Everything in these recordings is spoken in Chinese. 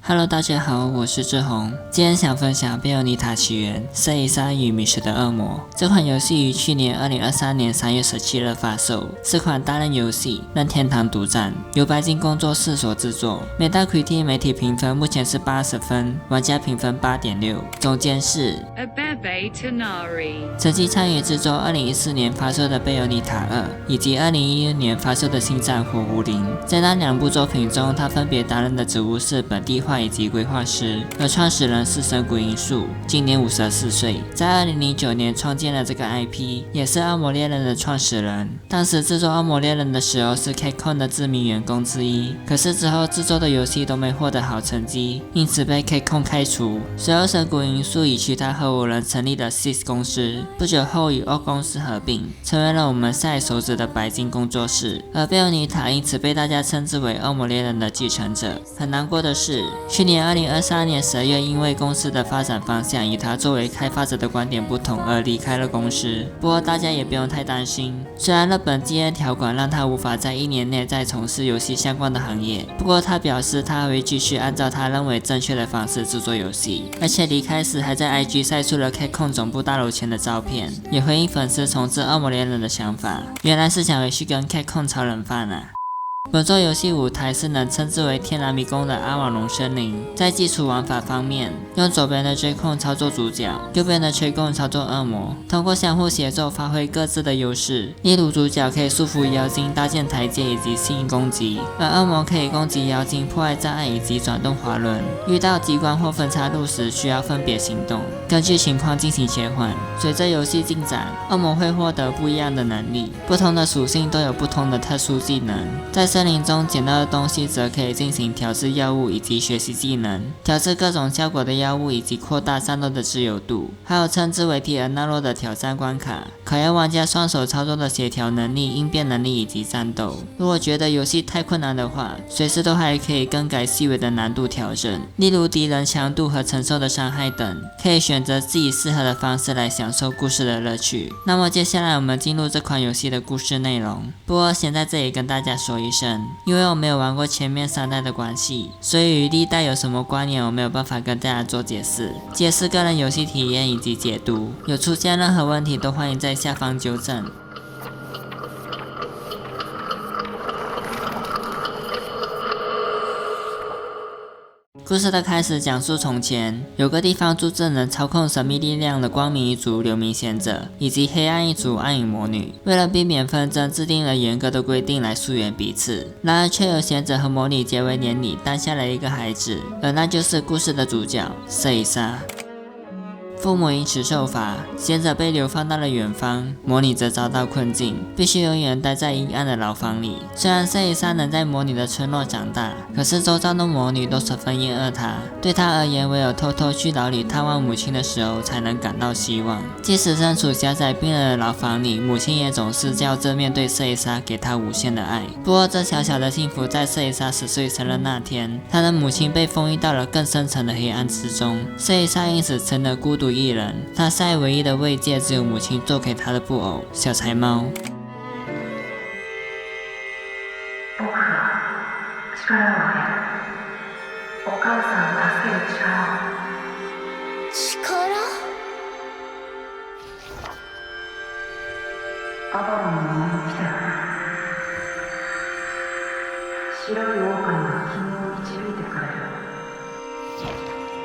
Hello， 大家好，我是志宏。今天想分享《贝欧尼塔起源：瑟伊莎与迷失的恶魔》这款游戏于去年2023年3月17日发售，是款单人游戏，任天堂独占，由白金工作室所制作。Metacritic 媒体评分目前是80分，玩家评分8.6，总监是 Abebe Tanari。曾经参与制作2014年发售的《贝欧尼塔2》，以及2016年发售的《星战火狐零》。在那两部作品中，他分别担任的职务是本地化以及规划师，而创始人是神谷英树，今年54岁，在2009年创建了这个 IP， 也是恶魔猎人的创始人。当时制作恶魔猎人的时候是 Capcom 的知名员工之一，可是之后制作的游戏都没获得好成绩，因此被 Capcom 开除。随后神谷英树与其他合伙人成立了 Six 公司，不久后与 O 公司合并，成为了我们现在熟知的白金工作室。而贝欧尼塔因此被大家称之为恶魔猎人的继承者。很难过的是，去年2023年12月，因为公司的发展方向与他作为开发者的观点不同而离开了公司。不过大家也不用太担心，虽然日本禁烟条款让他无法在1年内再从事游戏相关的行业，不过他表示他会继续按照他认为正确的方式制作游戏，而且离开时还在 IG 晒出了 Capcom 总部大楼前的照片，也回应粉丝重置恶魔猎人的想法，原来是想回去跟 Capcom 炒冷饭啊。本作游戏舞台是能称之为天然迷宫的阿瓦隆森林。在基础玩法方面，用左边的追控操作主角，右边的吹控操作恶魔，通过相互协作发挥各自的优势。例如主角可以束缚妖精、搭建台阶以及吸引攻击，而恶魔可以攻击妖精、破坏障碍以及转动滑轮。遇到机关或分岔路时，需要分别行动，根据情况进行切换。随着游戏进展，恶魔会获得不一样的能力，不同的属性都有不同的特殊技能。在森林中捡到的东西则可以进行调制药物以及学习技能，调制各种效果的药物以及扩大战斗的自由度，还有称之为蒂尔纳洛的挑战关卡，考验玩家双手操作的协调能力、应变能力以及战斗。如果觉得游戏太困难的话，随时都还可以更改细微的难度调整，例如敌人强度和承受的伤害等，可以选择自己适合的方式来享受故事的乐趣。那么接下来我们进入这款游戏的故事内容。不过先在这里跟大家说一声，因为我没有玩过前面3代的关系，所以与历代有什么关联我没有办法跟大家做解释，皆是个人游戏体验以及解读，有出现任何问题都欢迎在下方纠正。故事的开始讲述从前有个地方住着能操控神秘力量的光明一族流明贤者，以及黑暗一族暗影魔女。为了避免纷争，制定了严格的规定来疏远彼此。然而却有贤者和魔女结为连理，诞下了一个孩子，而那就是故事的主角瑟伊莎。父母因此受罚，贤者被流放到了远方，魔女则遭到困境，必须永远待在阴暗的牢房里。虽然瑟伊莎能在魔女的村落长大，可是周遭的魔女都十分厌恶她，对她而言，唯有偷偷去牢里探望母亲的时候才能感到希望。即使身处狭窄冰冷的牢房里，母亲也总是叫正面对瑟伊莎，给她无限的爱。不过这小小的幸福在瑟伊莎10岁生日那天，她的母亲被封印到了更深层的黑暗之中，瑟伊莎因此成了孤独一人，他现在唯一的慰藉只有母亲做给他的布偶小柴猫。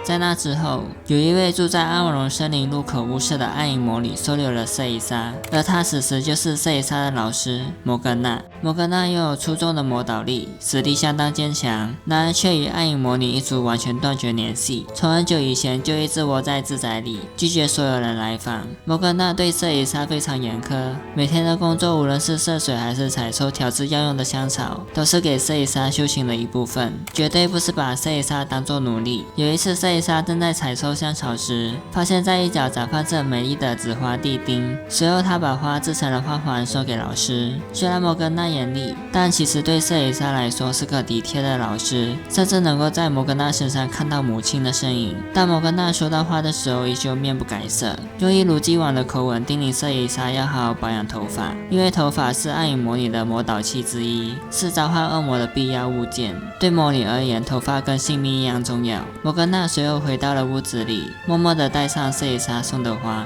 在那之后，有一位住在阿瓦隆森林入口巫师的暗影魔女收留了瑟伊莎，而她此时就是瑟伊莎的老师摩根娜。摩根娜拥有出众的魔导力，实力相当坚强，然而却与暗影魔女一族完全断绝联系，从很久以前就一直窝在自宅里，拒绝所有人来访。摩根娜对瑟伊莎非常严苛，每天的工作无论是涉水还是采收调制药用的香草，都是给瑟伊莎修行的一部分，绝对不是把瑟伊莎当作奴隶。有一次瑟伊莎正在采收香草时，发现在一角长放着美丽的紫花地丁。随后，他把花制成了花环送给老师。虽然摩根娜严厉，但其实对瑟蕾莎来说是个体贴的老师，甚至能够在摩根娜身上看到母亲的身影。但摩根娜收到花的时候，依旧面不改色，用一如既往的口吻叮咛瑟蕾莎要好好保养头发，因为头发是暗影魔女的魔导器之一，是召唤恶魔的必要物件。对魔女而言，头发跟性命一样重要。摩根娜随后回到了屋子里，默默地戴上瑟蕾莎送的花。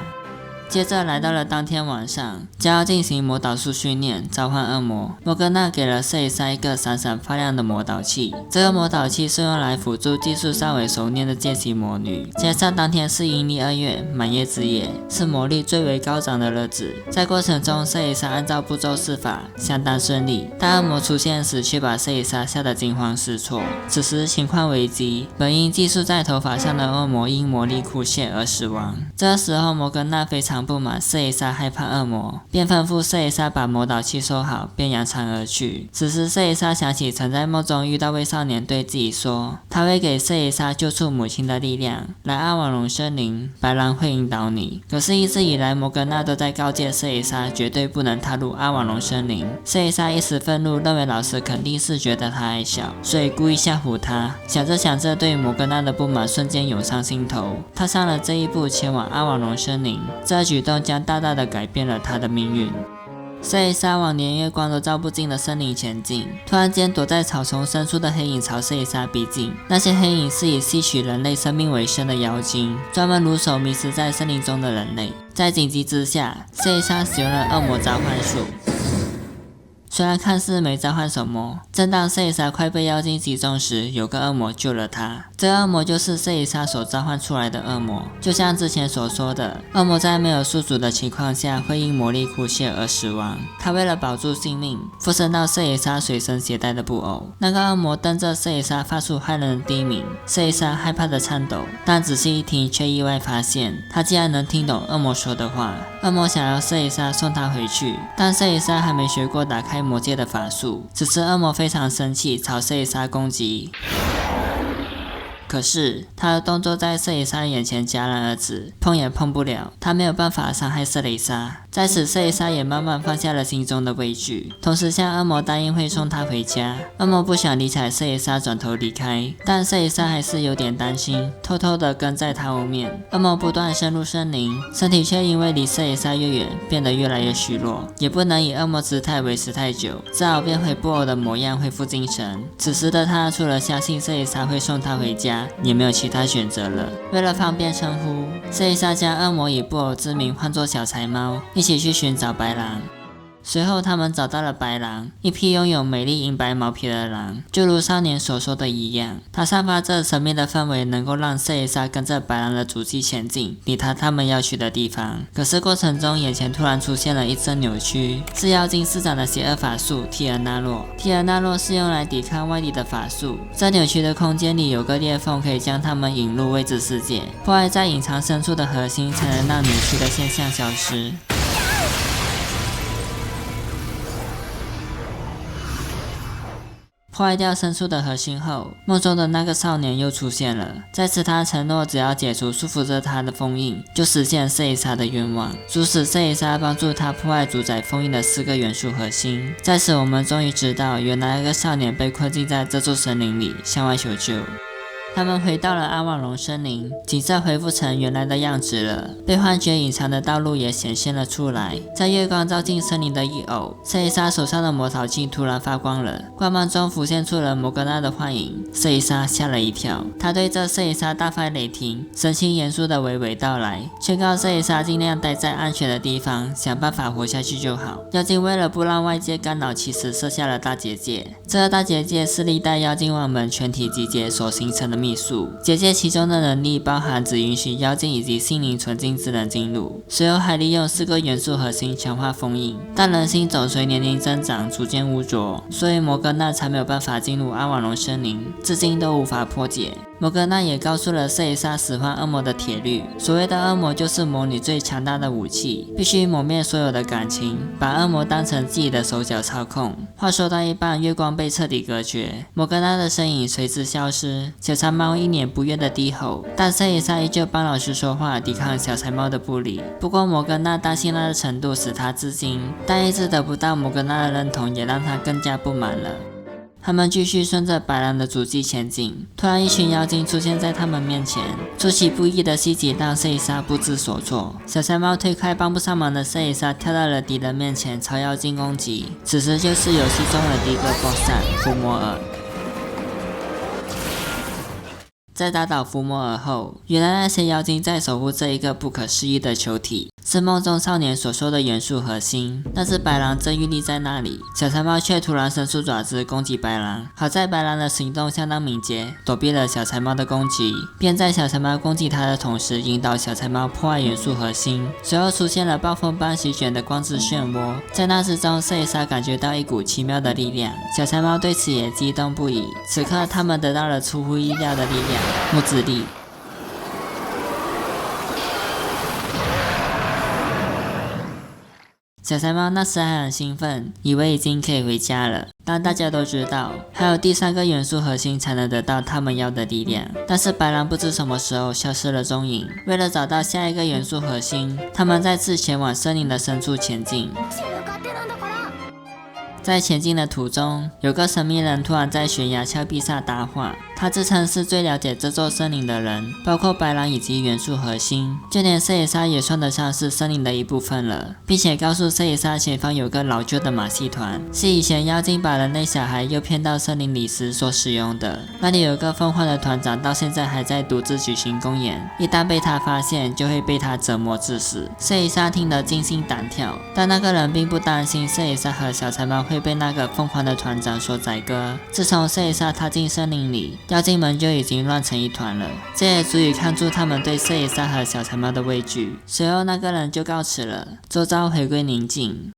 接着来到了当天晚上，将要进行魔导术训练，召唤恶魔。摩根娜给了瑟蕾莎一个闪闪发亮的魔导器，这个魔导器是用来辅助技术尚未熟练的见习魔女。加上当天是阴历2月，满月之夜，是魔力最为高涨的日子。在过程中，瑟蕾莎按照步骤施法，相当顺利。但恶魔出现时，却把瑟蕾莎吓得惊慌失措。此时情况危急，本应寄宿在头发上的恶魔因魔力枯竭而死亡。这时候，摩根娜非常不满瑟蕾莎害怕恶魔，便吩咐瑟蕾莎把魔导器收好，便扬长而去。此时瑟蕾莎想起曾在梦中遇到位少年对自己说，他会给瑟蕾莎救出母亲的力量。来阿瓦隆森林，白狼会引导你。可是一直以来摩根娜都在告诫瑟蕾莎绝对不能踏入阿瓦隆森林。瑟蕾莎一时愤怒，认为老师肯定是觉得她矮小，所以故意吓唬她。想着想着，对摩根娜的不满瞬间涌上心头，踏上了这一步，前往阿瓦隆森林。这举动将大大的改变了他的命运。瑟蕾莎往连月光都照不进的森林前进，突然间躲在草丛深处的黑影朝瑟蕾莎逼近。那些黑影是以吸取人类生命为生的妖精，专门入手迷失在森林中的人类。在紧急之下，瑟蕾莎使用了恶魔召唤术。虽然看似没召唤什么，正当瑟蕾莎快被妖精击中时，有个恶魔救了她。这恶魔就是瑟蕾莎所召唤出来的恶魔。就像之前所说的，恶魔在没有宿主的情况下会因魔力枯竭而死亡。他为了保住性命，附身到瑟蕾莎随身携带的布偶。那个恶魔瞪着瑟蕾莎发出骇人的低鸣，瑟蕾莎害怕的颤抖，但仔细一听却意外发现，他竟然能听懂恶魔说的话。恶魔想要瑟蕾莎送他回去，但瑟蕾莎还没学过打开魔戒的法术。此时恶魔非常生气，朝瑟蕾莎攻击。可是他的动作在瑟蕾莎眼前戛然而止，碰也碰不了，他没有办法伤害瑟蕾莎。在此，瑟蕾莎也慢慢放下了心中的畏惧，同时向恶魔答应会送她回家。恶魔不想理睬瑟蕾莎，转头离开，但瑟蕾莎还是有点担心，偷偷的跟在他后面。恶魔不断深入森林，身体却因为离瑟蕾莎越远，变得越来越虚弱，也不能以恶魔姿态维持太久，只好变回布偶的模样，恢复精神。此时的他除了相信瑟蕾莎会送他回家，也没有其他选择了。为了方便称呼，瑟蕾莎将恶魔以布偶之名唤作小柴猫，一起去寻找白狼。随后他们找到了白狼，一匹拥有美丽银白毛皮的狼。就如少年所说的一样，它散发着神秘的氛围，能够让瑟蕾莎跟着白狼的足迹前进，抵达他们要去的地方。可是过程中，眼前突然出现了一阵扭曲，是妖精施展的邪恶法术蒂尔纳洛。蒂尔纳洛是用来抵抗外力的法术，在扭曲的空间里有个裂缝，可以将他们引入未知世界，破坏在隐藏深处的核心，才能让扭曲的现象消失。破坏掉深处的核心后，梦中的那个少年又出现了。在此他承诺只要解除束缚着他的封印，就实现瑟蕾莎的愿望，促使瑟蕾莎帮助他破坏主宰封印的4个元素核心。在此我们终于知道，原来那个少年被困禁在这座森林里，向外求救。他们回到了阿瓦隆森林，景色恢复成原来的样子了。被幻觉隐藏的道路也显现了出来。在月光照进森林的一偶，瑟蕾莎手上的魔导器突然发光了，光芒中浮现出了摩根娜的幻影。瑟蕾莎吓了一跳，他对着瑟蕾莎大发雷霆，神情严肃的娓娓道来，劝告瑟蕾莎尽量待在安全的地方，想办法活下去就好。妖精为了不让外界干扰，其实设下了大结界。这个大结界是历代妖精王们全体集结所形成的秘术。结界其中的能力包含只允许妖精以及心灵纯净之人进入，随后还利用4个元素核心强化封印。但人心总随年龄增长逐渐污浊，所以摩根娜才没有办法进入阿瓦隆森林，至今都无法破解。摩格纳也告诉了瑟蕾莎使唤恶魔的铁律，所谓的恶魔就是魔女最强大的武器，必须磨灭所有的感情，把恶魔当成自己的手脚操控。话说到一半，月光被彻底隔绝，摩格纳的身影随之消失。小柴猫一脸不悦的低吼，但瑟蕾莎依旧帮老师说话，抵抗小柴猫的不理。不过摩格纳担心他的程度使他吃惊，但一直得不到摩格纳的认同，也让他更加不满了。他们继续顺着白狼的足迹前进，突然一群妖精出现在他们面前，出其不意的袭击让瑟蕾莎不知所措。小柴猫推开帮不上忙的瑟蕾莎，跳到了敌人面前朝妖精攻击。此时就是游戏中的第一个 BOSS 战伏魔尔。在打倒伏魔尔后，原来那些妖精在守护这一个不可思议的球体，是梦中少年所说的元素核心。但是白狼正屹立在那里，小柴猫却突然伸出爪子攻击白狼。好在白狼的行动相当敏捷，躲避了小柴猫的攻击，便在小柴猫攻击它的同时，引导小柴猫破坏元素核心。随后出现了暴风般席卷的光之漩涡，在那之中，瑟蕾莎感觉到一股奇妙的力量，小柴猫对此也激动不已。此刻，他们得到了出乎意料的力量。木之力。小柴猫那时还很兴奋，以为已经可以回家了。但大家都知道，还有第三个元素核心才能得到他们要的力量。但是白狼不知什么时候消失了踪影。为了找到下一个元素核心，他们再次前往森林的深处前进。在前进的途中，有个神秘人突然在悬崖峭壁上搭话。他自称是最了解这座森林的人，包括白狼以及元素核心，就连瑟蕾莎也算得上是森林的一部分了，并且告诉瑟蕾莎前方有个老旧的马戏团，是以前妖精把人类小孩诱骗到森林里时所使用的。那里有个疯狂的团长，到现在还在独自举行公演，一旦被他发现，就会被他折磨致死。瑟蕾莎听得惊心胆跳，但那个人并不担心瑟蕾莎和小柴猫会被那个疯狂的团长所宰割。自从瑟蕾莎踏进森林里，妖精们就已经乱成一团了，这也足以看出他们对瑟蕾莎和小柴猫的畏惧。随后那个人就告辞了，周遭回归宁静。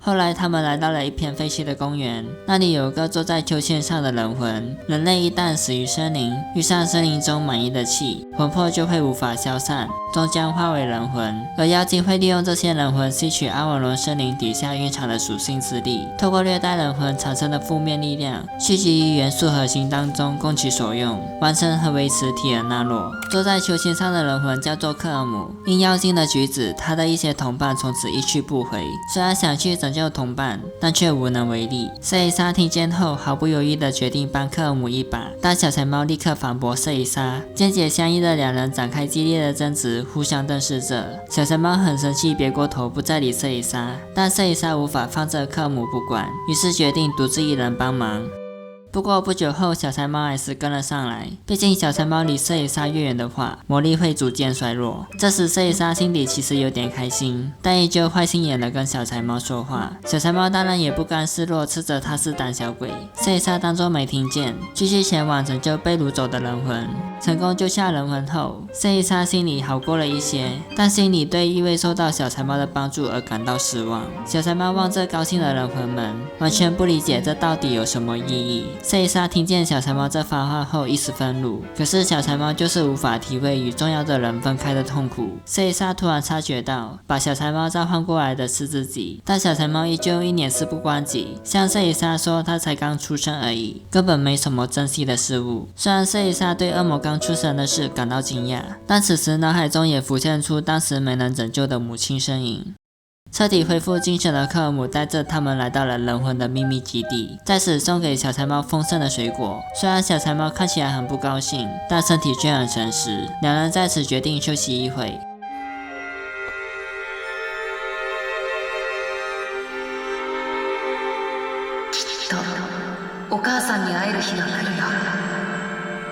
后来他们来到了一片废弃的公园，那里有个坐在秋千上的人魂。人类一旦死于森林，遇上森林中满溢的气，魂魄就会无法消散，终将化为人魂。而妖精会利用这些人魂吸取阿瓦隆森林底下蕴藏的属性之力，透过虐待人魂产生的负面力量，蓄积于元素核心当中供其所用，完成和维持体尔纳洛。坐在秋千上的人魂叫做克尔姆，因妖精的举止，他的一些同伴从此一去不回。虽然想去拯救同伴，但却无能为力。瑟蕾莎听见后，毫不犹豫地决定帮克尔姆一把，但小柴猫立刻反驳瑟蕾莎。见解相依的两人展开激烈的争执，互相瞪视着。小柴猫很生气，别过头不再理瑟蕾莎，但瑟蕾莎无法放着克尔姆不管，于是决定独自一人帮忙。不过不久后，小柴猫还是跟了上来。毕竟小柴猫离瑟蕾莎越远的话，魔力会逐渐衰弱。这时瑟蕾莎心里其实有点开心，但依旧坏心眼的跟小柴猫说话。小柴猫当然也不甘示弱，斥责她是胆小鬼。瑟蕾莎当作没听见，继续前往拯救被掳走的人魂。成功救下人魂后，瑟蕾莎心里好过了一些，但心里对因为受到小柴猫的帮助而感到失望。小柴猫望着高兴的人魂们，完全不理解这到底有什么意义。瑟蕾莎听见小柴猫这番话后一时愤怒，可是小柴猫就是无法体会与重要的人分开的痛苦。瑟蕾莎突然察觉到，把小柴猫召唤过来的是自己，但小柴猫依旧一脸事不关己，向瑟蕾莎说她才刚出生而已，根本没什么珍惜的事物。虽然瑟蕾莎对恶魔刚出生的事感到惊讶，但此时脑海中也浮现出当时没能拯救的母亲身影。彻底恢复精神的克尔姆带着他们来到了人魂的秘密基地，在此送给小柴猫丰盛的水果。虽然小柴猫看起来很不高兴，但身体却很诚实。两人在此决定休息一会。きっとお母さんに会える日が来るよ。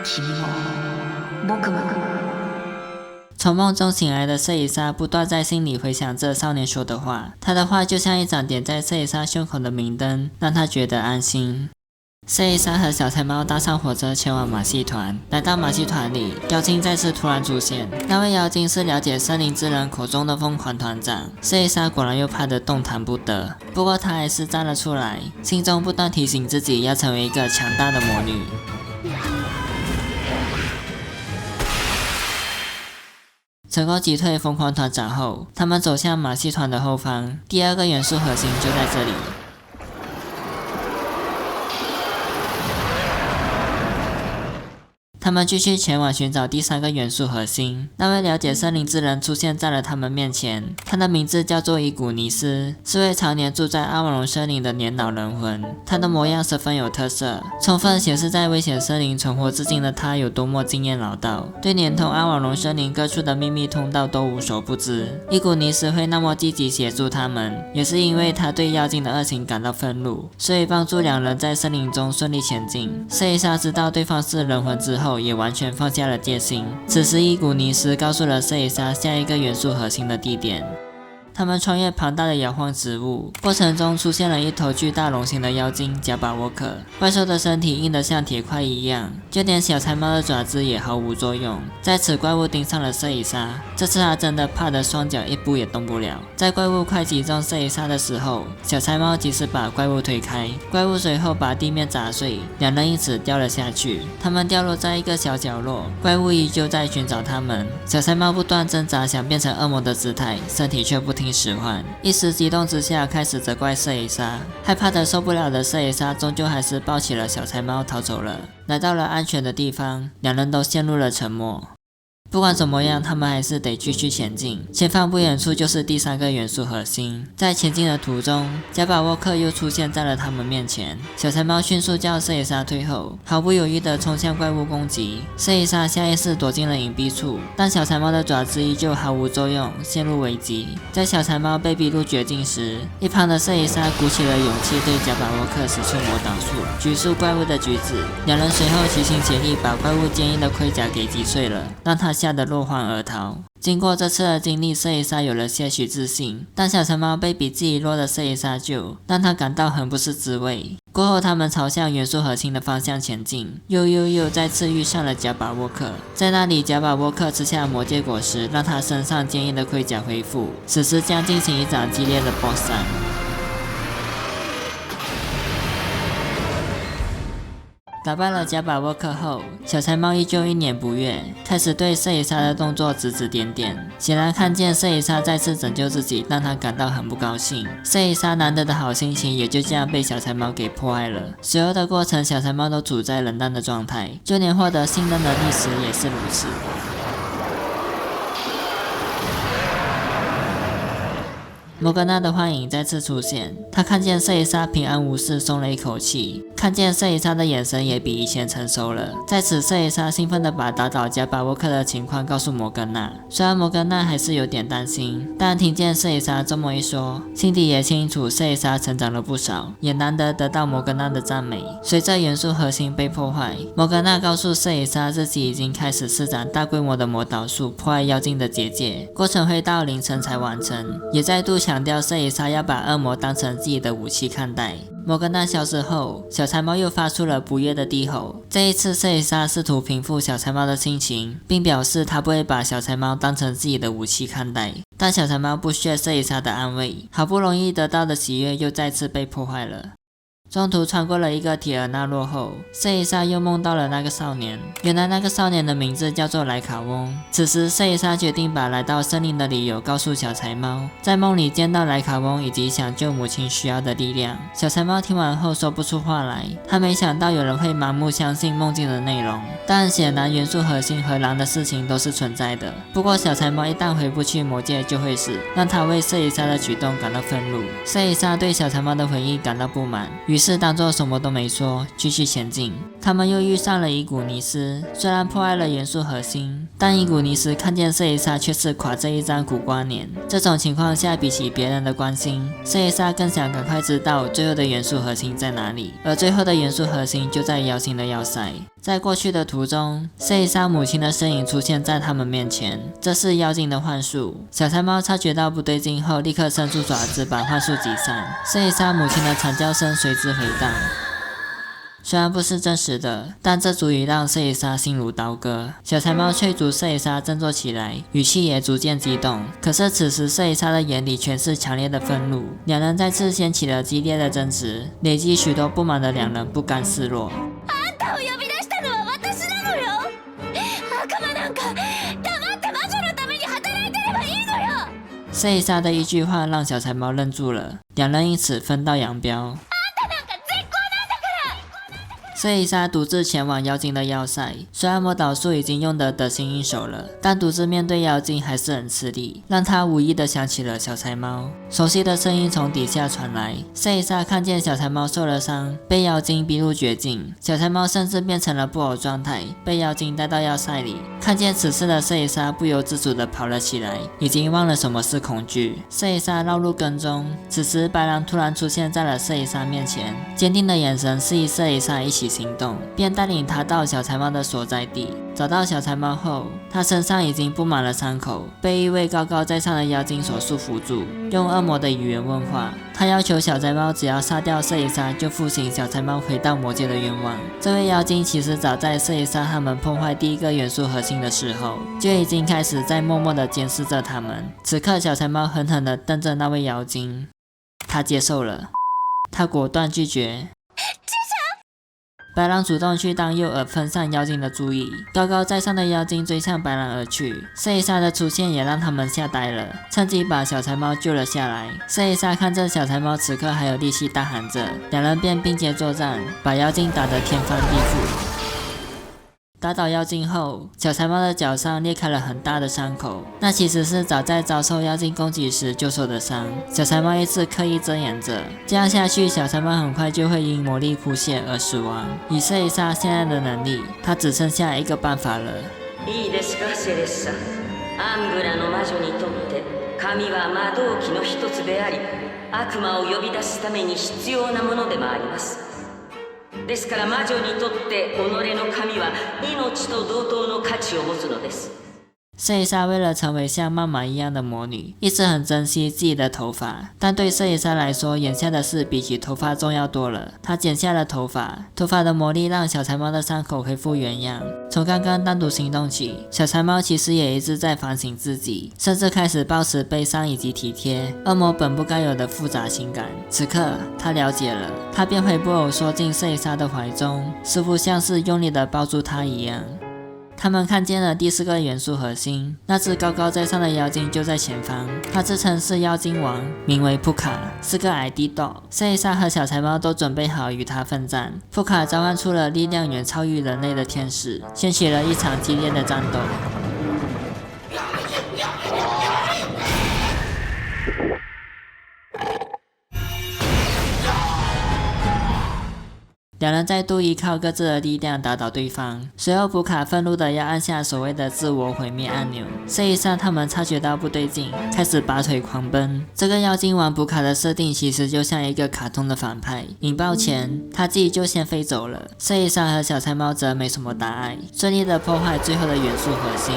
君も僕も。从梦中醒来的瑟蕾莎不断在心里回想着少年说的话，他的话就像一盏点在瑟蕾莎胸口的明灯，让她觉得安心。瑟蕾莎和小柴猫搭上火车前往马戏团，来到马戏团里，妖精再次突然出现。那位妖精是了解森林之人口中的疯狂团长，瑟蕾莎果然又怕得动弹不得，不过她还是站了出来，心中不断提醒自己要成为一个强大的魔女。成功击退疯狂团长后，他们走向马戏团的后方，第二个元素核心就在这里。他们继续前往寻找第三个元素核心。那位了解森林之人出现在了他们面前，他的名字叫做伊古尼斯，是位常年住在阿瓦隆森林的年老人魂。他的模样十分有特色，充分显示在危险森林存活至今的他有多么经验老道，对连通阿瓦隆森林各处的秘密通道都无所不知。伊古尼斯会那么积极协助他们，也是因为他对妖精的恶行感到愤怒，所以帮助两人在森林中顺利前进。瑟伊莎知道对方是人魂之后，也完全放下了戒心。此时伊古尼斯告诉了瑟伊莎下一个元素核心的地点。他们穿越庞大的摇晃植物，过程中出现了一头巨大龙形的妖精贾巴沃克。怪兽的身体硬得像铁块一样，就连小柴猫的爪子也毫无作用。在此怪物盯上了瑟伊莎，这次他真的怕得双脚一步也动不了。在怪物快击中瑟伊莎的时候，小柴猫及时把怪物推开，怪物随后把地面砸碎，两人因此掉了下去。他们掉落在一个小角落，怪物依旧在寻找他们。小柴猫不断挣扎想变成恶魔的姿态，身体却不听使唤，一时激动之下开始责怪瑟伊莎。害怕的受不了的瑟伊莎终究还是抱起了小柴猫逃走了。来到了安全的地方，两人都陷入了沉默。不管怎么样，他们还是得继续前进。前方不远处就是第三个元素核心。在前进的途中，贾巴沃克又出现在了他们面前。小柴猫迅速叫瑟伊莎退后，毫不犹豫地冲向怪物攻击。瑟伊莎下意识躲进了隐蔽处，但小柴猫的爪子依旧毫无作用，陷入危机。在小柴猫被逼入绝境时，一旁的瑟伊莎鼓起了勇气对贾巴沃克使出魔导术，拘束怪物的举止。两人随后齐心协力把怪物坚硬的盔甲给击碎了，让他吓得落荒而逃。经过这次的经历，瑟伊莎有了些许自信，但小柴猫被比自己弱的瑟伊莎救，让她感到很不是滋味。过后，他们朝向元素核心的方向前进，又再次遇上了贾巴沃克。在那里，贾巴沃克吃下魔戒果实，让他身上坚硬的盔甲恢复。此时将进行一场激烈的 BOSS 战。打败了贾巴沃克后，小柴猫依旧一脸不悦，开始对瑟伊莎的动作指指点点。显然看见瑟伊莎再次拯救自己，让他感到很不高兴。瑟伊莎难得的好心情也就这样被小柴猫给破坏了。所有的过程，小柴猫都处在冷淡的状态，就连获得新的能力时也是如此。摩格纳的幻影再次出现，他看见瑟伊莎平安无事，松了一口气。看见瑟伊莎的眼神也比以前成熟了。在此，瑟伊莎兴奋地把打倒贾巴沃克的情况告诉摩格纳。虽然摩格纳还是有点担心，但听见瑟伊莎这么一说，心底也清楚瑟伊莎成长了不少，也难得得到摩格纳的赞美。随着元素核心被破坏，摩格纳告诉瑟伊莎自己已经开始施展大规模的魔导术，破坏妖精的结界，过程会到凌晨才完成，也再度强调瑟伊莎要把恶魔当成自己的武器看待。摩格纳消失后，小柴猫又发出了不悦的低吼。这一次，瑟伊莎试图平复小柴猫的心情，并表示她不会把小柴猫当成自己的武器看待。但小柴猫不屑瑟伊莎的安慰，好不容易得到的喜悦又再次被破坏了。中途穿过了一个铁尔纳洛后，瑟伊莎又梦到了那个少年。原来那个少年的名字叫做莱卡翁。此时，瑟伊莎决定把来到森林的理由告诉小柴猫，在梦里见到莱卡翁以及想救母亲需要的力量。小柴猫听完后说不出话来，他没想到有人会盲目相信梦境的内容，但显然元素核心和狼的事情都是存在的。不过小柴猫一旦回不去魔界就会死，让他为瑟伊莎的举动感到愤怒。瑟伊莎对小柴猫的回应感到不满，于是当作什么都没说，继续前进。他们又遇上了伊古尼斯，虽然破坏了元素核心，但伊古尼斯看见瑟伊莎却是垮着一张苦瓜脸。这种情况下，比起别人的关心，瑟伊莎更想赶快知道最后的元素核心在哪里，而最后的元素核心就在妖精的要塞。在过去的途中，瑟伊莎母亲的身影出现在他们面前，这是妖精的幻术。小柴猫察觉到不对劲后，立刻伸出爪子把幻术击散。瑟伊莎母亲的惨叫声随之回荡。虽然不是真实的，但这足以让瑟伊莎心如刀割。小柴猫催促瑟伊莎振作起来，语气也逐渐激动。可是此时瑟伊莎的眼里全是强烈的愤怒，两人再次掀起了激烈的争执。累积许多不满的两人不甘示弱。悪魔なんか黙って魔女のために働瑟伊莎的一句话让小柴猫愣住了，两人因此分道扬镳。瑟伊莎独自前往妖精的要塞，虽然魔导术已经用得得心应手了，但独自面对妖精还是很吃力，让她无意的想起了小柴猫。熟悉的声音从底下传来，瑟伊莎看见小柴猫受了伤，被妖精逼入绝境，小柴猫甚至变成了布偶状态，被妖精带到要塞里。看见此事的瑟伊莎不由自主地跑了起来，已经忘了什么是恐惧。瑟伊莎绕路跟踪，此时白狼突然出现在了瑟伊莎面前，坚定的眼神示意瑟伊莎一起行动，便带领他到小柴猫的所在地。找到小柴猫后，他身上已经布满了伤口，被一位高高在上的妖精所束缚住，用恶魔的语言问话。他要求小柴猫只要杀掉瑟伊莎，就复兴小柴猫回到魔界的愿望。这位妖精其实早在瑟伊莎他们破坏第一个元素核心的时候，就已经开始在默默地监视着他们。此刻，小柴猫狠狠地瞪着那位妖精，他接受了，他果断拒绝。白狼主动去当诱饵，分散妖精的注意。高高在上的妖精追向白狼而去，瑟伊莎的出现也让他们吓呆了，趁机把小柴猫救了下来。瑟伊莎看着小柴猫此刻还有力气大喊着，两人便并肩作战，把妖精打得天翻地覆。打倒妖精后，小柴猫的脚上裂开了很大的伤口，那其实是早在遭受妖精攻击时就受的伤。小柴猫一直刻意遮掩着，这样下去，小柴猫很快就会因魔力枯竭而死亡。以瑟伊莎现在的能力，她只剩下一个办法了。いいですか、セレッサ。アンブラの魔女にとって神は魔導器の一つであり、悪魔を呼び出すために必要なものでもあります。ですから魔女にとって己の神は命と同等の価値を持つのです。瑟伊莎为了成为像妈妈一样的魔女，一直很珍惜自己的头发，但对瑟伊莎来说，眼下的事比起头发重要多了。她剪下了头发，头发的魔力让小柴猫的伤口恢复原样。从刚刚单独行动起，小柴猫其实也一直在反省自己，甚至开始抱持悲伤以及体贴，恶魔本不该有的复杂情感。此刻，他了解了，他便回布偶缩进瑟伊莎的怀中，似乎像是用力的抱住她一样。他们看见了第4个元素核心，那只高高在上的妖精就在前方。他自称是妖精王，名为普卡，是个矮地道。瑟伊莎和小柴猫都准备好与他奋战。普卡召唤出了力量远超于人类的天使，掀起了一场激烈的战斗。两人再度依靠各自的力量打倒对方，随后普卡愤怒的要按下所谓的自我毁灭按钮。瑟伊莎他们察觉到不对劲，开始拔腿狂奔。这个妖精王普卡的设定其实就像一个卡通的反派，引爆前他自己就先飞走了。瑟伊莎和小柴猫则没什么大碍，顺利的破坏最后的元素核心。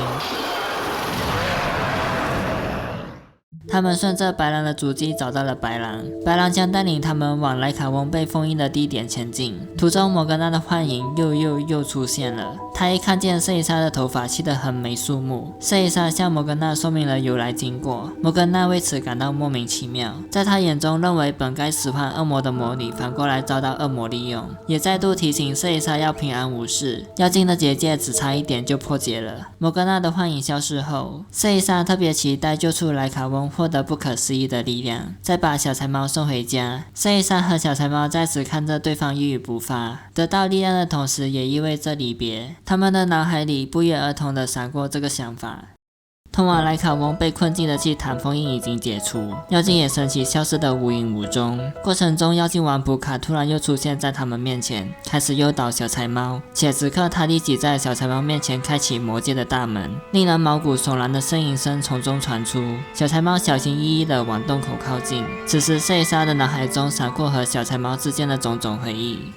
他们顺着白狼的足迹找到了白狼，白狼将带领他们往莱卡翁被封印的地点前进。途中，摩格纳的幻影又出现了。他一看见瑟伊莎的头发，气得横眉竖目。瑟伊莎向摩格纳说明了由来经过，摩格纳为此感到莫名其妙。在他眼中，认为本该使唤恶魔的魔女，反过来遭到恶魔利用，也再度提醒瑟伊莎要平安无事。妖精的结界只差一点就破解了。摩格纳的幻影消失后，瑟伊莎特别期待救出莱卡翁，获得不可思议的力量，再把小柴猫送回家。瑟伊莎和小柴猫在此看着对方郁郁不发，得到力量的同时也意味着离别。他们的脑海里不约而同地闪过这个想法。通往莱卡翁被困境的祭坛封印已经解除，妖精也神奇消失得无影无踪。过程中，妖精王普卡突然又出现在他们面前，开始诱导小柴猫，且此刻他立即在小柴猫面前开启魔界的大门，令人毛骨悚然的呻吟声从中传出。小柴猫小心翼翼地往洞口靠近，此时瑟伊莎的脑海中闪过和小柴猫之间的种种回忆。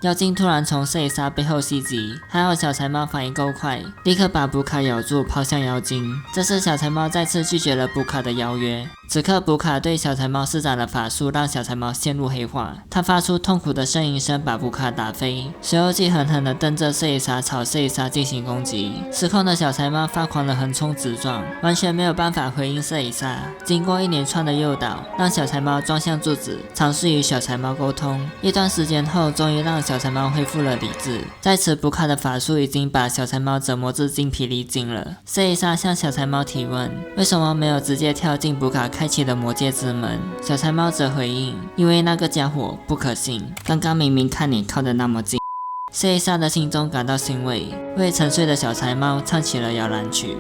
妖精突然从瑟伊莎背后袭击，还好小柴猫反应够快，立刻把布卡咬住，抛向妖精。这时小柴猫再次拒绝了布卡的邀约。此刻布卡对小柴猫施展了法术，让小柴猫陷入黑化。他发出痛苦的呻吟声，把布卡打飞。随后既狠狠地瞪着瑟伊莎，朝瑟伊莎进行攻击。失控的小柴猫发狂地横冲直撞，完全没有办法回应瑟伊莎。经过一连串的诱导，让小柴猫撞向柱子，尝试与小柴猫沟通。一段时间后，终于让小小柴猫恢复了理智。在此，布卡的法术已经把小柴猫折磨至精疲力尽了。瑟伊莎向小柴猫提问，为什么没有直接跳进布卡开启的魔界之门？小柴猫则回应，因为那个家伙不可信，刚刚明明看你靠得那么近。瑟伊莎的心中感到欣慰，为沉睡的小柴猫唱起了摇篮曲。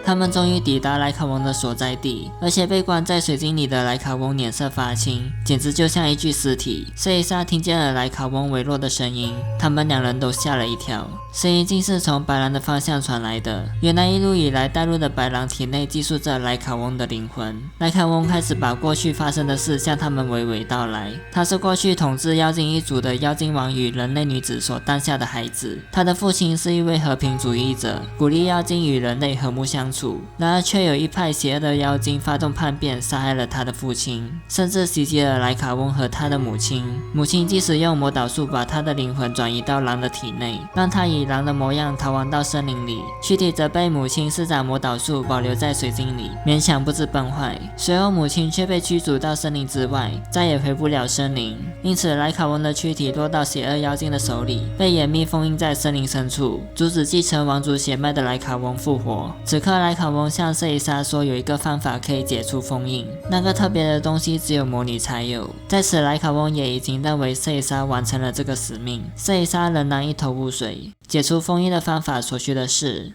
他们终于抵达莱卡翁的所在地，而且被关在水晶里的莱卡翁脸色发青，简直就像一具尸体。瑟伊莎听见了莱卡翁微弱的声音，他们两人都吓了一跳，声音竟是从白狼的方向传来的。原来一路以来带入的白狼体内寄宿着莱卡翁的灵魂。莱卡翁开始把过去发生的事向他们娓娓道来。他是过去统治妖精一族的妖精王与人类女子所诞下的孩子，他的父亲是一位和平主义者，鼓励妖精与人类和睦相处。然而却有一派邪恶的妖精发动叛变，杀害了他的父亲，甚至袭击了莱卡翁和他的母亲。母亲即使用魔导术把他的灵魂转移到狼的体内，让他以狼的模样逃亡到森林里，躯体则被母亲施展魔导术保留在水晶里，勉强不致崩坏。随后母亲却被驱逐到森林之外，再也回不了森林，因此莱卡翁的躯体落到邪恶妖精的手里，被严密封印在森林深处，阻止继承王族血脉的莱卡翁复活。此刻莱卡翁向瑟伊莎说有一个方法可以解除封印，那个特别的东西只有魔女才有。在此莱卡翁也已经认为瑟伊莎完成了这个使命，瑟伊莎仍然一头雾水。解除封印的方法所需的是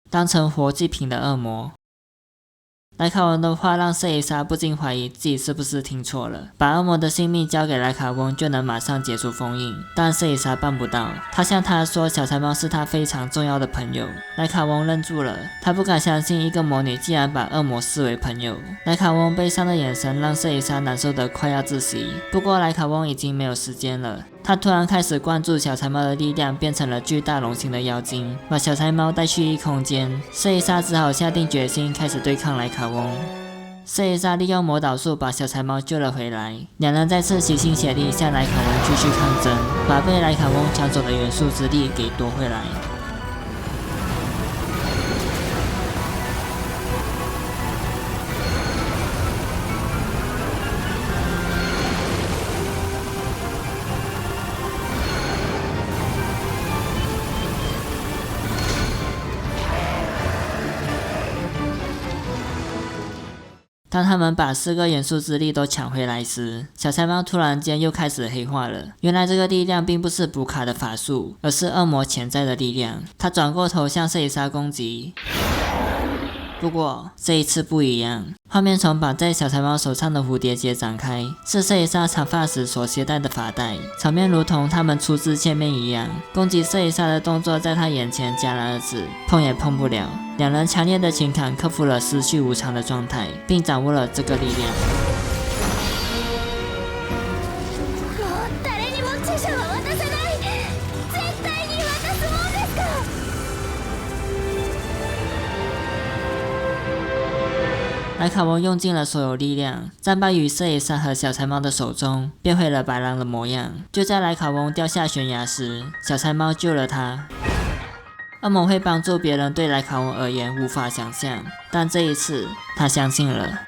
当成活祭品的恶魔。莱卡翁的话让瑟伊莎不禁怀疑自己是不是听错了，把恶魔的性命交给莱卡翁就能马上解除封印，但瑟伊莎办不到。她向他说小柴猫是她非常重要的朋友。莱卡翁愣住了，他不敢相信一个魔女竟然把恶魔视为朋友。莱卡翁悲伤的眼神让瑟伊莎难受得快要窒息，不过莱卡翁已经没有时间了。他突然开始灌注小柴猫的力量，变成了巨大龙形的妖精，把小柴猫带去异空间。瑟伊莎只好下定决心开始对抗莱卡翁。瑟伊莎利用魔导术把小柴猫救了回来，两人再次齐心协力向莱卡翁继续抗争，把被莱卡翁抢走的元素之力给夺回来。当他们把4个元素之力都抢回来时，小柴猫突然间又开始黑化了。原来这个力量并不是布卡的法术，而是恶魔潜在的力量。他转过头向瑟伊莎攻击，不过这一次不一样。画面从绑在小柴猫手上的蝴蝶结展开，是瑟伊莎长发时所携带的发带，场面如同他们初次见面一样。攻击瑟伊莎的动作在他眼前戛然而止，碰也碰不了。两人强烈的情感克服了失去无常的状态，并掌握了这个力量。莱卡翁用尽了所有力量，战败于瑟伊莎和小柴猫的手中，变回了白狼的模样。就在莱卡翁掉下悬崖时，小柴猫救了他。恶魔会帮助别人，对莱卡翁而言无法想象，但这一次他相信了。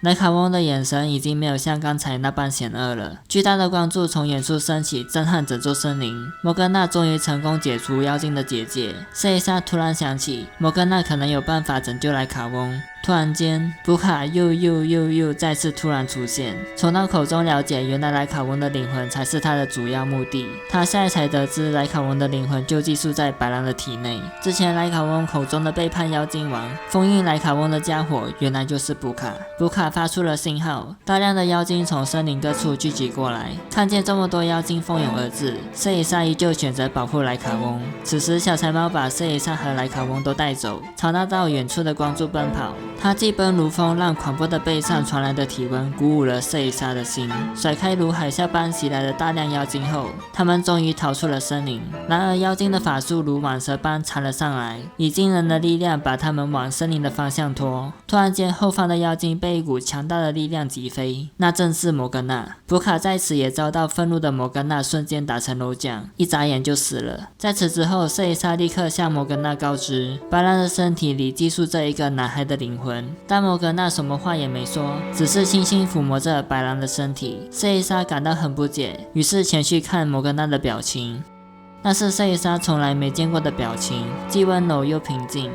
莱卡翁的眼神已经没有像刚才那般险恶了，巨大的光柱从远处升起，震撼整座森林。摩根娜终于成功解除妖精的结界。瑟伊莎突然想起，摩根娜可能有办法拯救莱卡翁。突然间，布卡又再次突然出现。从他口中了解，原来莱卡翁的灵魂才是他的主要目的。他现在才得知，莱卡翁的灵魂就寄宿在白狼的体内。之前莱卡翁口中的背叛妖精王，封印莱卡翁的家伙，原来就是布卡。布卡发出了信号，大量的妖精从森林各处聚集过来。看见这么多妖精蜂拥而至，瑟伊莎依旧选择保护莱卡翁。此时，小柴猫把瑟伊莎和莱卡翁都带走，朝那道远处的光柱奔跑。他疾奔如风，让狂暴的背上传来的体温鼓舞了瑟伊莎的心。甩开如海啸般袭来的大量妖精后，他们终于逃出了森林。然而妖精的法术如蟒蛇般缠了上来，以惊人的力量把他们往森林的方向拖。突然间，后方的妖精被一股强大的力量击飞，那正是摩根娜。布卡在此也遭到愤怒的摩根娜瞬间打成肉酱，一眨眼就死了。在此之后，瑟伊莎立刻向摩根娜告知，白狼的身体里寄宿着一个男孩的灵魂。魂。但摩格纳什么话也没说，只是轻轻抚摸着白狼的身体。瑟丽莎感到很不解，于是前去看摩格纳的表情。那是瑟丽莎从来没见过的表情，既温柔又平静。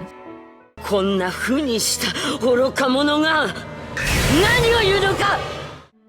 こんな風にした愚か者が何を言うのか！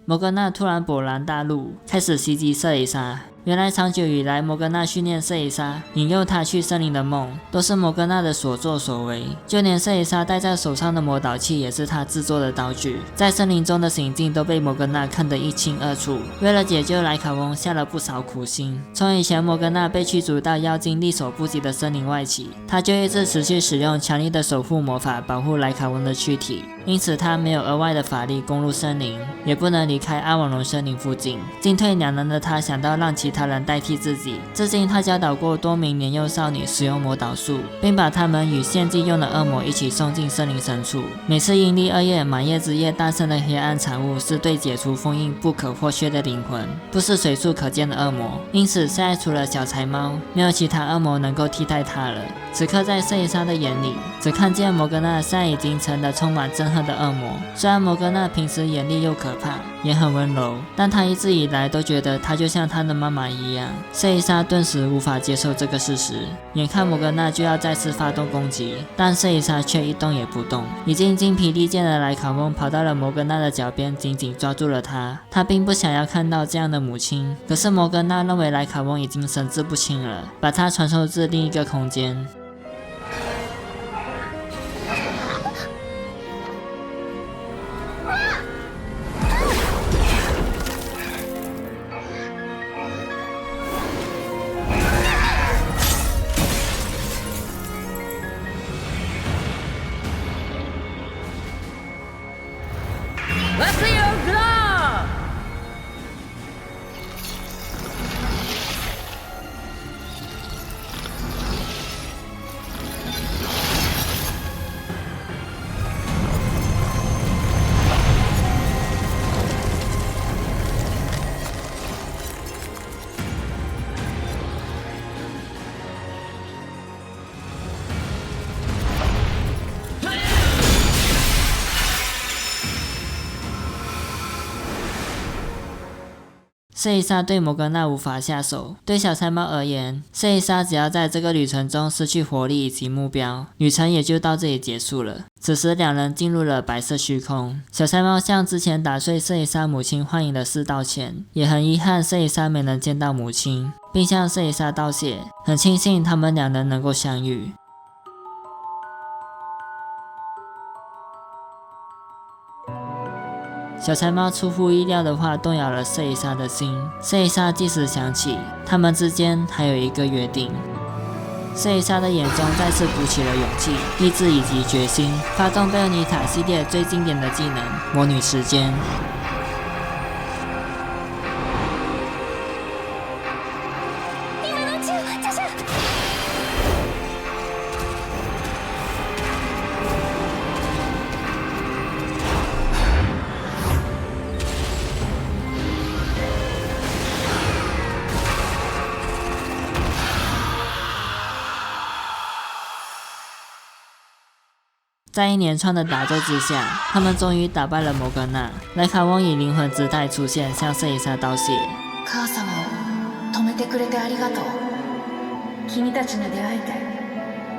摩格纳突然勃然大怒，开始袭击瑟丽莎。原来长久以来，摩格纳训练瑟丽莎，引诱她去森林的梦，都是摩格纳的所作所为。就连瑟丽莎戴在手上的魔导器，也是她制作的道具。在森林中的行径都被摩格纳看得一清二楚。为了解救莱卡翁，下了不少苦心。从以前摩格纳被驱逐到妖精力所不及的森林外起，他就一直持续使用强力的守护魔法保护莱卡翁的躯体，因此他没有额外的法力攻入森林，也不能离开阿瓦隆森林附近。进退两难的他想到让其他人代替自己。至今他教导过多名年幼少女使用魔导术，并把他们与献祭用的恶魔一起送进森林深处。每次阴历2月满月之夜诞生的黑暗产物是对解除封印不可或缺的灵魂，不是随处可见的恶魔。因此现在除了小柴猫，没有其他恶魔能够替代它了。此刻在瑟丽莎的眼里，只看见摩格纳现在已经成了充满憎恨的恶魔。虽然摩格纳平时严厉又可怕，也很温柔，但他一直以来都觉得他就像他的妈妈一样。瑟丽莎顿时无法接受这个事实，眼看摩格纳就要再次发动攻击，但瑟丽莎却一动也不动。已经精疲力尽的莱卡翁跑到了摩格纳的脚边，紧紧抓住了他。他并不想要看到这样的母亲，可是摩格纳认为莱卡翁已经神志不清了，把他传送至另一个空间。瑟丽莎对摩格纳无法下手，对小柴猫而言，瑟丽莎只要在这个旅程中失去活力以及目标，旅程也就到这里结束了。此时两人进入了白色虚空，小柴猫向之前打碎瑟丽莎母亲幻影的事道歉，也很遗憾瑟丽莎没能见到母亲，并向瑟丽莎道谢，很庆幸他们两人能够相遇。小柴猫出乎意料的话动摇了瑟丽莎的心，瑟丽莎即时想起他们之间还有一个约定。瑟丽莎的眼中再次鼓起了勇气、意志以及决心，发动贝欧妮塔系列最经典的技能魔女时间。在一连串的打斗之下，他们终于打败了摩格纳。莱卡翁以灵魂姿态出现，向瑟丽莎道谢。母様を止めてくれてありがとう。君たちに出会えて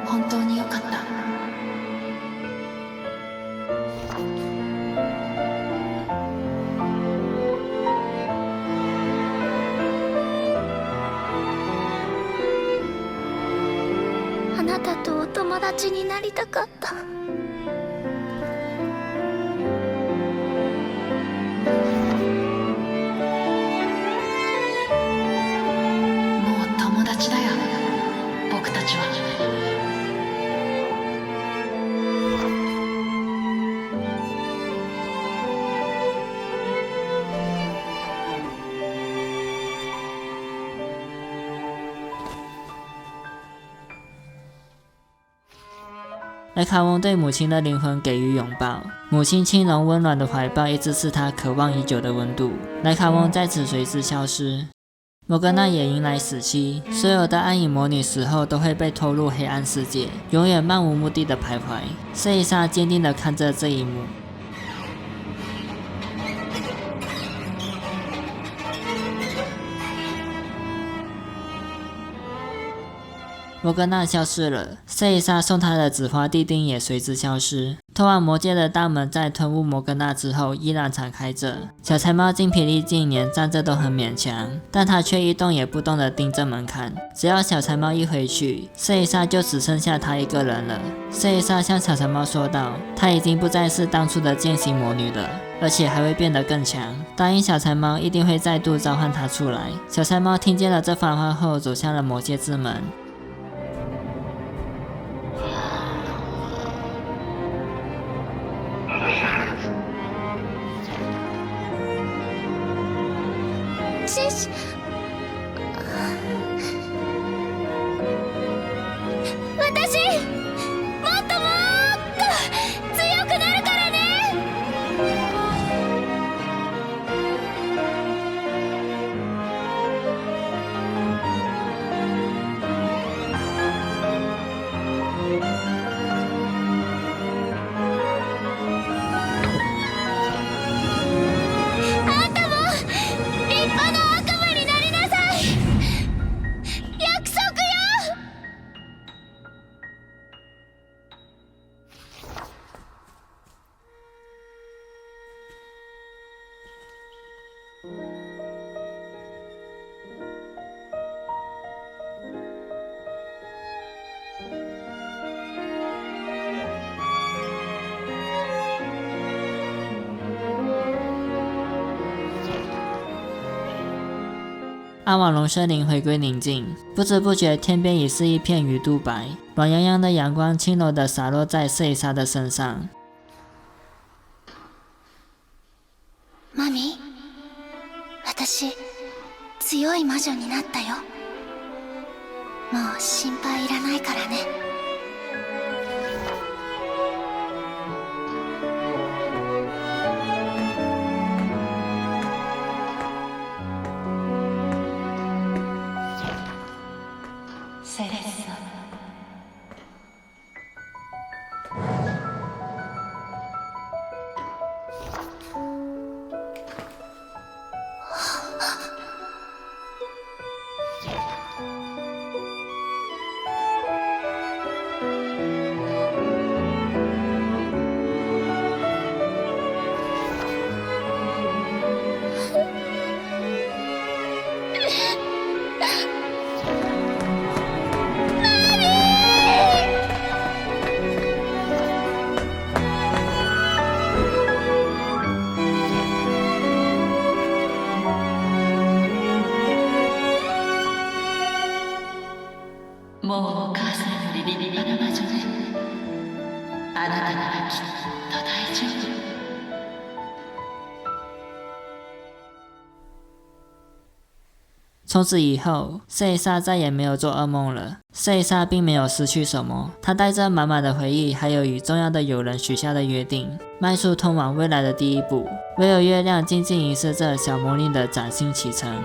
本当によかった。あなたとお友達になりたかった。莱卡翁对母亲的灵魂给予拥抱，母亲轻柔温暖的怀抱一直是他渴望已久的温度。莱卡翁在此随之消失。摩根娜也迎来死期，所有的暗影魔女死后都会被拖入黑暗世界，永远漫无目的的徘徊。瑟丽莎坚定地看着这一幕。摩根娜消失了，瑟丽莎送她的紫花地钉也随之消失。通往魔界的大门在吞入摩根娜之后依然敞开着。小柴猫精疲力尽，连站着都很勉强，但它却一动也不动地盯着门看。只要小柴猫一回去，瑟丽莎就只剩下她一个人了。瑟丽莎向小柴猫说道，她已经不再是当初的剑心魔女了，而且还会变得更强。答应小柴猫一定会再度召唤她出来。小柴猫听见了这番话后，走向了魔界之门。阿瓦隆森林回归宁静，不知不觉天边已是一片鱼肚白，暖洋洋的阳光轻柔地洒落在瑟丽莎的身上。マミ、私強い魔女になったよ。もう心配いらないからね。セレッサ。もうお母さんより立派な魔女ね。あなたならきっと大丈夫。从此以后，瑟丽莎再也没有做噩梦了。瑟丽莎并没有失去什么，她带着满满的回忆，还有与重要的友人许下的约定，迈出通往未来的第一步。唯有月亮静静凝视着小魔女的崭新启程。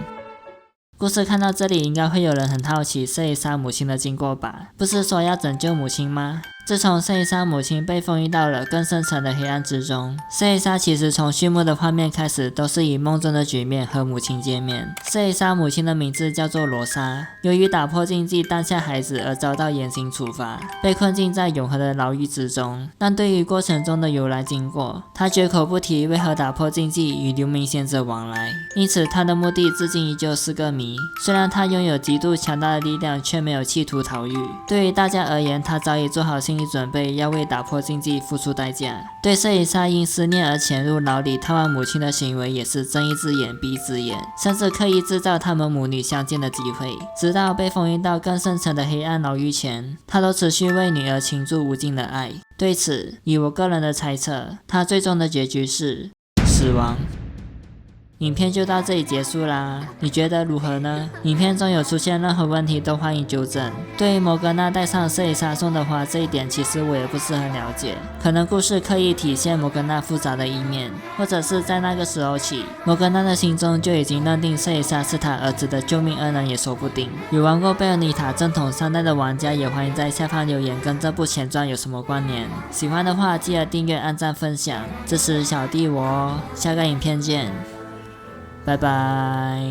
故事看到这里，应该会有人很好奇瑟丽莎母亲的经过吧？不是说要拯救母亲吗？自从瑟丽莎母亲被封印到了更深层的黑暗之中，瑟丽莎其实从序幕的画面开始都是以梦中的局面和母亲见面。瑟丽莎母亲的名字叫做罗莎，由于打破禁忌诞下孩子而遭到严刑处罚，被困禁在永恒的牢狱之中。但对于过程中的由来经过，她绝口不提为何打破禁忌与流明贤者往来，因此她的目的至今依旧是个谜。虽然她拥有极度强大的力量，却没有企图逃狱。对于大家而言，她早已做好心理准备，要为打破禁忌付出代价。对瑟丽莎因思念而潜入牢里探望母亲的行为，也是睁一只眼闭一只眼，甚至刻意制造他们母女相见的机会。直到被封印到更深层的黑暗牢狱前，她都持续为女儿倾注无尽的爱。对此，以我个人的猜测，她最终的结局是死亡。影片就到这里结束啦，你觉得如何呢？影片中有出现任何问题都欢迎纠正。对于摩格纳戴上摄影杀送的话，这一点其实我也不是很了解，可能故事刻意体现摩格纳复杂的一面，或者是在那个时候起，摩格纳的心中就已经认定摄影杀是他儿子的救命恩人也说不定。有玩过贝尔妮塔正统3代的玩家也欢迎在下方留言跟这部前传有什么关联，喜欢的话记得订阅、按赞、分享，支持小弟我哦。下个影片见，拜拜。